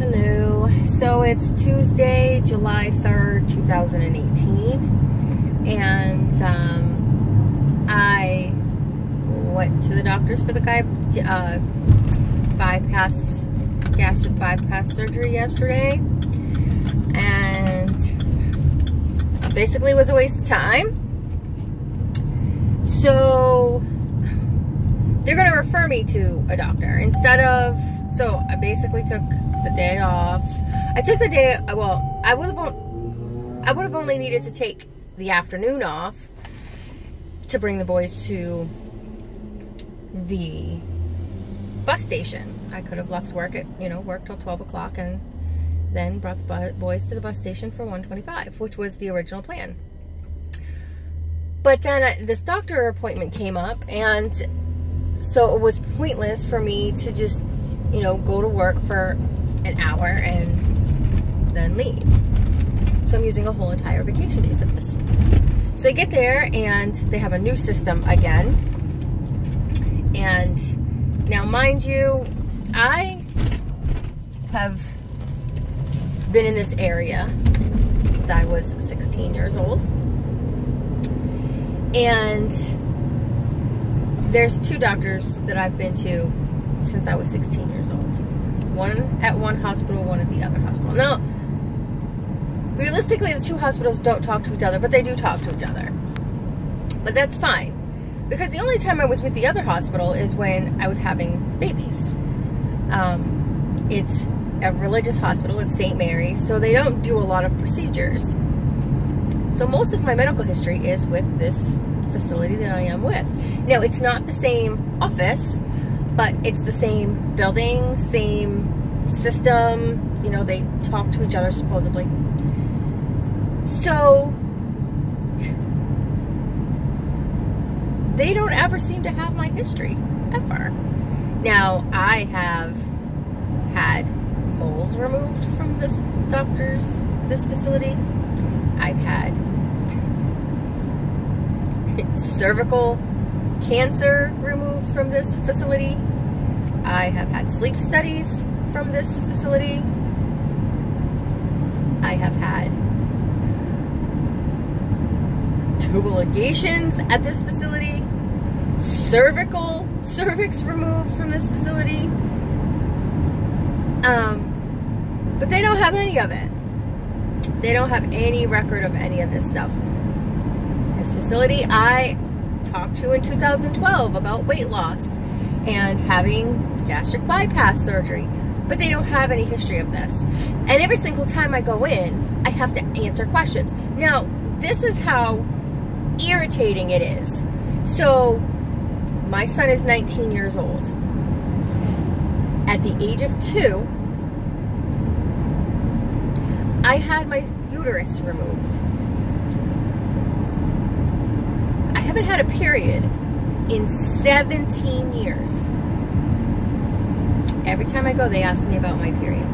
Hello. So it's Tuesday, July 3rd, 2018, and I went to the doctors for the gastric bypass surgery yesterday, and basically it was a waste of time. So they're going to refer me to a doctor instead of, so I basically took the day off. I took the day, well, I would have only needed to take the afternoon off to bring the boys to the bus station. I could have left work at, work till 12 o'clock and then brought the boys to the bus station for 1:25, which was the original plan. But then this doctor appointment came up, and so it was pointless for me to just, go to work for an hour and then leave. So I'm using a whole entire vacation day for this. So I get there and they have a new system again. And now, mind you, I have been in this area since I was 16 years old. And there's two doctors that I've been to since I was 16 years old. One at one hospital, one at the other hospital. Now, realistically, the two hospitals don't talk to each other, but they do talk to each other. But that's fine, because the only time I was with the other hospital is when I was having babies. It's a religious hospital, it's St. Mary's, so they don't do a lot of procedures. So most of my medical history is with this facility that I am with. Now, it's not the same office, but it's the same building, same system. They talk to each other supposedly. So they don't ever seem to have my history, ever. Now, I have had moles removed from this facility. I've had cervical cancer removed from this facility. I have had sleep studies from this facility. I have had tubal ligations at this facility. Cervix removed from this facility. But they don't have any of it. They don't have any record of any of this stuff. This facility I talked to in 2012 about weight loss and having gastric bypass surgery, but they don't have any history of this. And every single time I go in, I have to answer questions. Now, this is how irritating it is. So, my son is 19 years old. At the age of 2, I had my uterus removed. I haven't had a period in 17 years. Every time I go, they ask me about my period.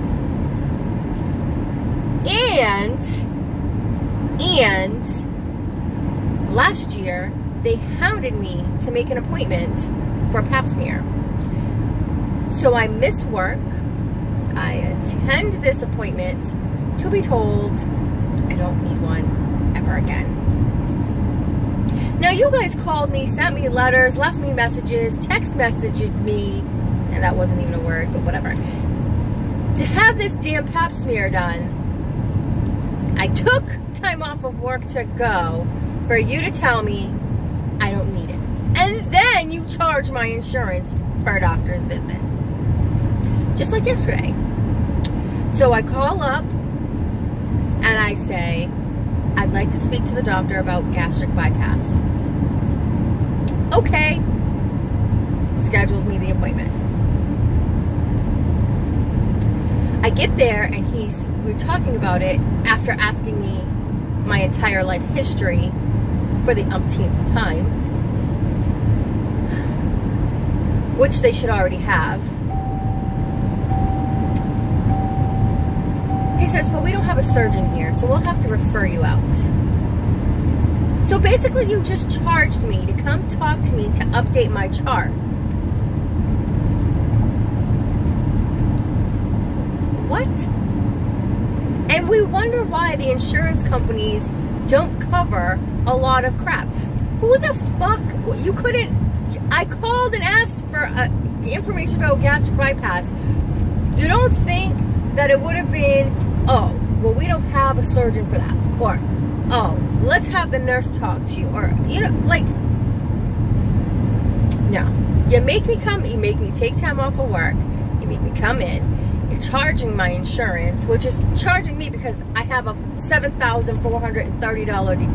And last year, they hounded me to make an appointment for a pap smear. So I miss work. I attend this appointment to be told I don't need one ever again. Now, you guys called me, sent me letters, left me messages, text messaged me, and that wasn't even a word, but whatever, to have this damn pap smear done. I took time off of work to go for you to tell me I don't need it. And then you charge my insurance for a doctor's visit. Just like yesterday. So I call up and I say, I'd like to speak to the doctor about gastric bypass. Okay. Schedules me the appointment. I get there and we're talking about it after asking me my entire life history for the umpteenth time, which they should already have. He says, well, we don't have a surgeon here, so we'll have to refer you out. So basically, you just charged me to come talk to me to update my chart. what? And we wonder why the insurance companies don't cover a lot of crap. Who the fuck, you couldn't, I called and asked for information about gastric bypass. You don't think that it would have been, oh, well, we don't have a surgeon for that. Or, oh, let's have the nurse talk to you. Or, you know, like, no. You make me take time off of work. You make me come in. You're charging my insurance, which is charging me because I have a $7,430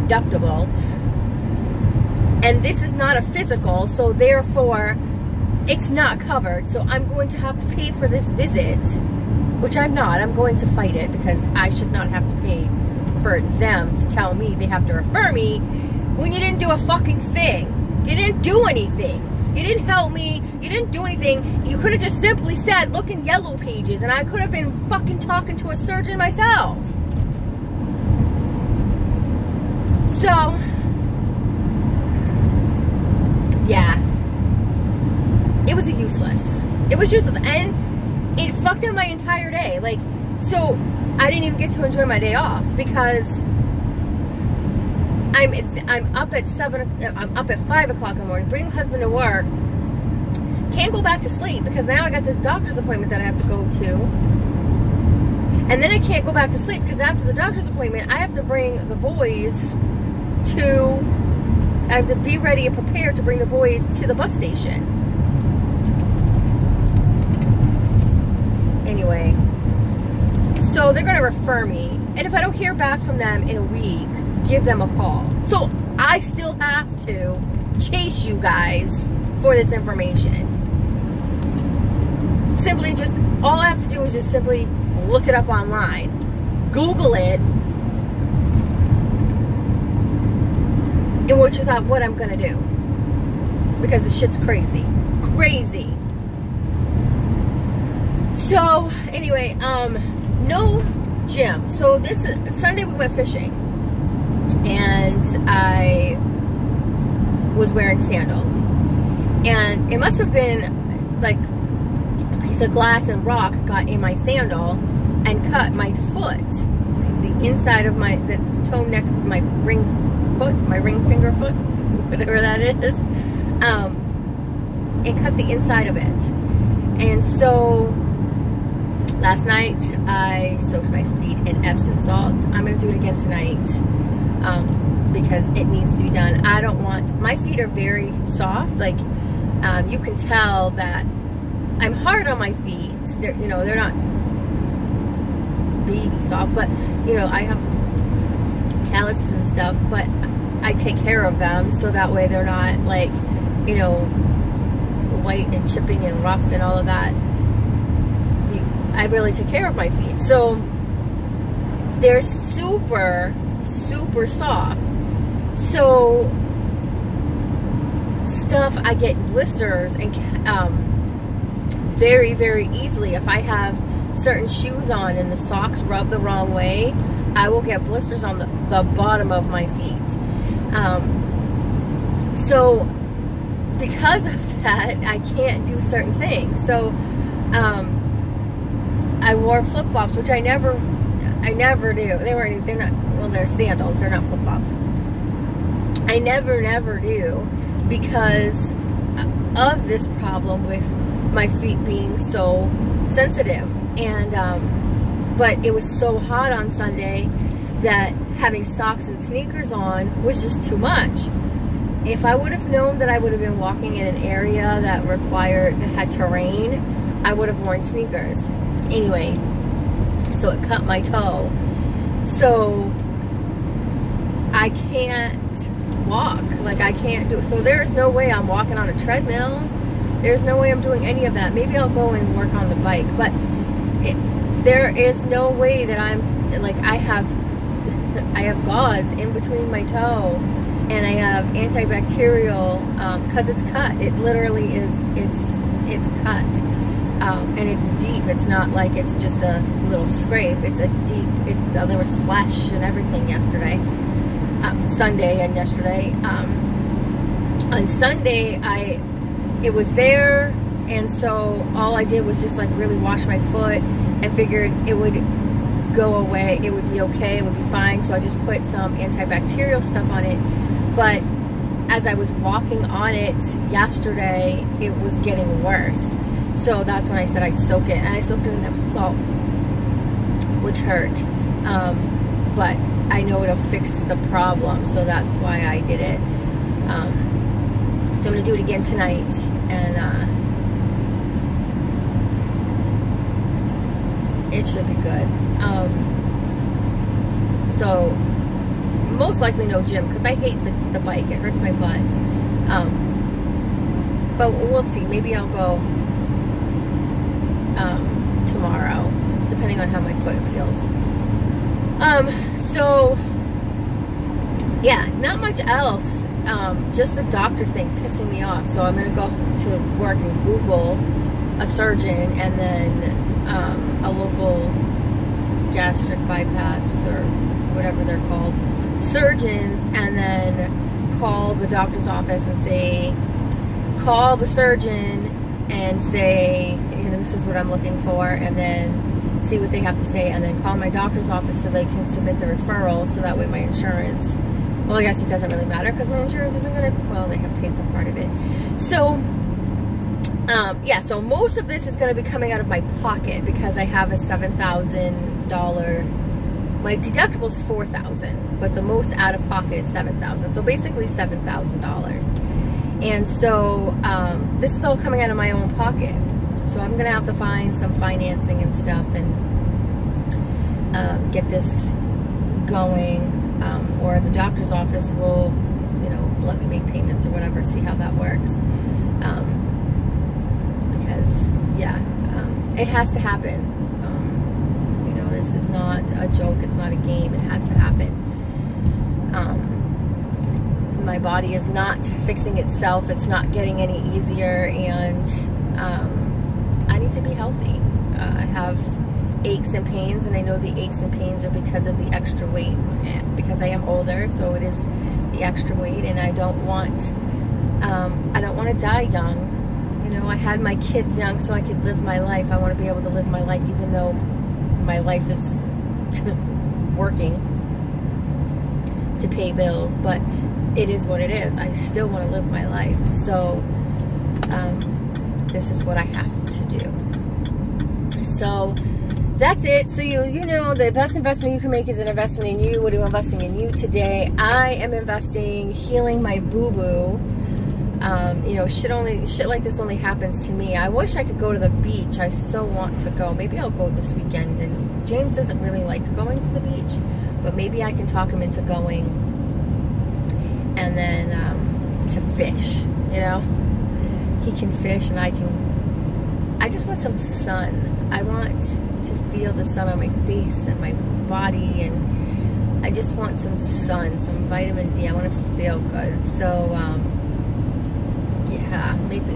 deductible. And this is not a physical, so therefore, it's not covered. So I'm going to have to pay for this visit, which I'm not. I'm going to fight it because I should not have to pay for them to tell me they have to refer me when you didn't do a fucking thing. You didn't do anything. You didn't help me. You didn't do anything. You could have just simply said, look in Yellow Pages, and I could have been fucking talking to a surgeon myself. So, yeah. It was useless. It was useless. And it fucked up my entire day. Like, so I didn't even get to enjoy my day off because I'm up at 5 o'clock in the morning, bring my husband to work, can't go back to sleep because now I got this doctor's appointment that I have to go to. And then I can't go back to sleep because after the doctor's appointment, I have to bring the boys I have to be ready and prepared to bring the boys to the bus station. Anyway, so they're going to refer me. And if I don't hear back from them in a week, give them a call. So I still have to chase you guys for this information. Simply just, all I have to do is just simply look it up online. Google it. And which is what I'm going to do. Because the shit's crazy. Crazy. So, anyway, no gym. So this Sunday we went fishing. And I was wearing sandals. And it must have been like a piece of glass and rock got in my sandal and cut my foot. The inside of the toe next to my ring finger foot, whatever that is. It cut the inside of it. And so last night I soaked my feet in Epsom salt. I'm going to do it again tonight. Because it needs to be done. I don't want, my feet are very soft. Like, you can tell that I'm hard on my feet. They're, you know, they're not baby soft, but, you know, I have calluses and stuff, but I take care of them so that way they're not like, you know, white and chipping and rough and all of that. I really take care of my feet. So they're super soft. So stuff, I get blisters and very easily. If I have certain shoes on and the socks rub the wrong way, I will get blisters on the bottom of my feet. So because of that, I can't do certain things. So I wore flip-flops, which I never do. They're not, well, they're sandals, they're not flip-flops. I never do because of this problem with my feet being so sensitive. And but it was so hot on Sunday that having socks and sneakers on was just too much. If I would have known that I would have been walking in an area that had terrain, I would have worn sneakers. Anyway, so it cut my toe. So I can't walk. Like, I can't do it. So there's no way I'm walking on a treadmill. There's no way I'm doing any of that. Maybe I'll go and work on the bike, but there is no way that I'm, like, I have gauze in between my toe, and I have antibacterial, because it's cut. It literally is, it's cut. And it's deep. It's not like it's just a little scrape. It's a deep, there was flesh and everything yesterday. Sunday and yesterday. On Sunday, it was there, and so all I did was just like really wash my foot, and figured it would go away, it would be okay, it would be fine. So I just put some antibacterial stuff on it. But as I was walking on it yesterday, it was getting worse. So that's when I said I'd soak it, and I soaked it in Epsom salt, which hurt. But I know it'll fix the problem, so that's why I did it. So I'm gonna do it again tonight, and it should be good. So most likely no gym, because I hate the bike. It hurts my butt. But we'll see. Maybe I'll go tomorrow, depending on how my foot feels. So yeah, not much else. Just the doctor thing pissing me off. So I'm gonna go to work and Google a surgeon, and then a local gastric bypass or whatever they're called, surgeons, and then call the doctor's office and say, call the surgeon and say, you know, this is what I'm looking for, and then see what they have to say, and then call my doctor's office so they can submit the referral, so that way my insurance, well, I guess it doesn't really matter because my insurance isn't gonna, well, they have paid for part of it. So yeah, so most of this is going to be coming out of my pocket because I have a $7,000, my deductible is $4,000, but the most out of pocket is $7,000. So basically $7,000. And so this is all coming out of my own pocket. So I'm going to have to find some financing and stuff and get this going, or the doctor's office will, you know, let me make payments or whatever, see how that works. Yeah, it has to happen. You know, this is not a joke. It's not a game. It has to happen. My body is not fixing itself. It's not getting any easier, and I need to be healthy. I have aches and pains, and I know the aches and pains are because of the extra weight, because I am older, so it is the extra weight, and I don't want to die young. You know, I had my kids young so I could live my life. I want to be able to live my life even though my life is working to pay bills, but it is what it is. I still want to live my life. So this is what I have to do. So that's it. So you know, the best investment you can make is an investment in you. What are you investing in you today? I am investing, healing my boo-boo. You know, shit like this only happens to me. I wish I could go to the beach. I so want to go. Maybe I'll go this weekend. And James doesn't really like going to the beach, but maybe I can talk him into going. And then to fish, you know, he can fish and I just want some sun. I want to feel the sun on my face and my body, and I just want some sun, some vitamin D. I want to feel good. So yeah, maybe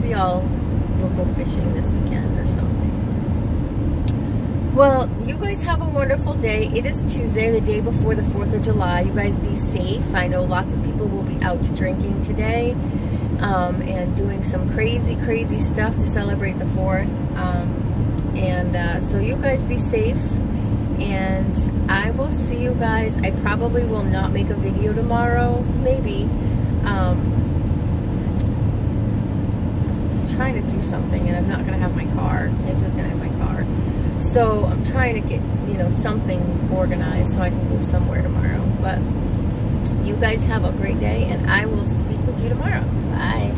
we'll go fishing this weekend or something. Well, you guys have a wonderful day. It is Tuesday, the day before the 4th of July. You guys be safe. I know lots of people will be out drinking today and doing some crazy stuff to celebrate the 4th. So you guys be safe, and I will see you guys. I probably will not make a video tomorrow, maybe. Trying to do something, and I'm not gonna have my car. James is gonna have my car, so I'm trying to get, you know, something organized so I can go somewhere tomorrow. But you guys have a great day, and I will speak with you tomorrow. Bye.